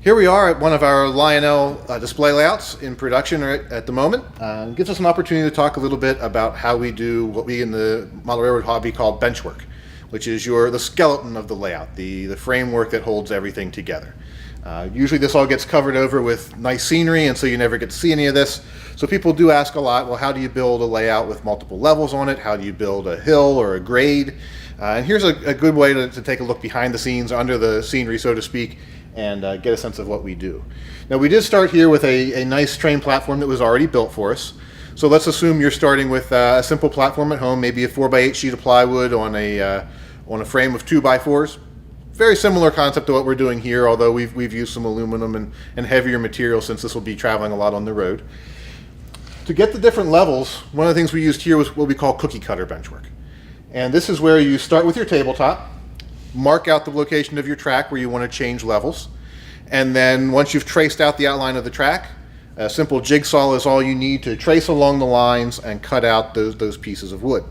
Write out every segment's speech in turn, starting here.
Here we are at one of our Lionel display layouts in production at the moment. It gives us an opportunity to talk a little bit about how we do what we in the model railroad hobby call bench work, which is the skeleton of the layout, the framework that holds everything together. Usually this all gets covered over with nice scenery, and so you never get to see any of this. So people do ask a lot, well, how do you build a layout with multiple levels on it? How do you build a hill or a grade? And here's a good way to take a look behind the scenes, under the scenery, so to speak, and get a sense of what we do. Now, we did start here with a nice train platform that was already built for us. So let's assume you're starting with a simple platform at home, maybe a 4x8 sheet of plywood on a frame of 2x4s. Very similar concept to what we're doing here, although we've used some aluminum and heavier material since this will be traveling a lot on the road. To get the different levels, one of the things we used here was what we call cookie cutter benchwork. And this is where you start with your tabletop, mark out the location of your track where you want to change levels, and then once you've traced out the outline of the track, a simple jigsaw is all you need to trace along the lines and cut out those pieces of wood.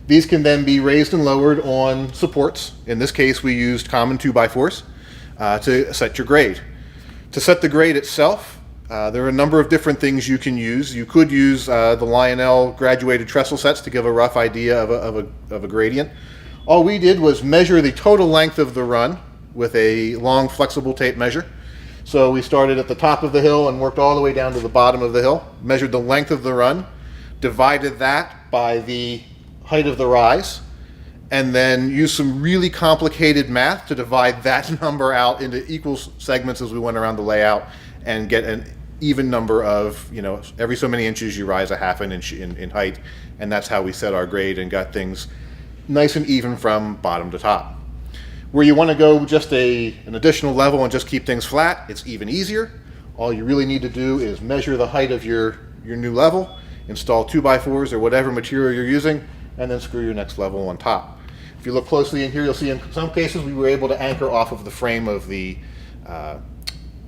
These can then be raised and lowered on supports. In this case, we used common 2x4s to set your grade. To set the grade itself, there are a number of different things you can use. You could use the Lionel graduated trestle sets to give a rough idea of a gradient. All we did was measure the total length of the run with a long flexible tape measure. So we started at the top of the hill and worked all the way down to the bottom of the hill, measured the length of the run, divided that by the height of the rise, and then used some really complicated math to divide that number out into equal segments as we went around the layout and get an even number of, every so many inches you rise a half an inch in height, and that's how we set our grade and got things nice and even from bottom to top. Where you want to go just an additional level and just keep things flat, it's even easier. All you really need to do is measure the height of your new level, install 2x4s or whatever material you're using, and then screw your next level on top. If you look closely in here, you'll see in some cases we were able to anchor off of the frame of the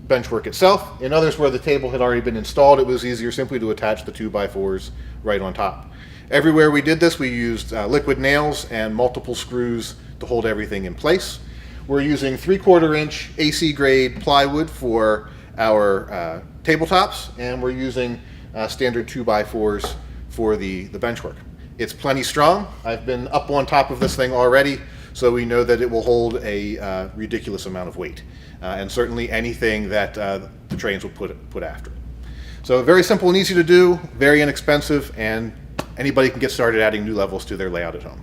benchwork itself. In others where the table had already been installed, it was easier simply to attach the 2x4s right on top. Everywhere we did this, we used liquid nails and multiple screws to hold everything in place. We're using 3/4 inch AC grade plywood for our tabletops, and we're using standard 2x4s for the benchwork. It's plenty strong. I've been up on top of this thing already, so we know that it will hold a ridiculous amount of weight, and certainly anything that the trains will put after it. So very simple and easy to do, very inexpensive, and anybody can get started adding new levels to their layout at home.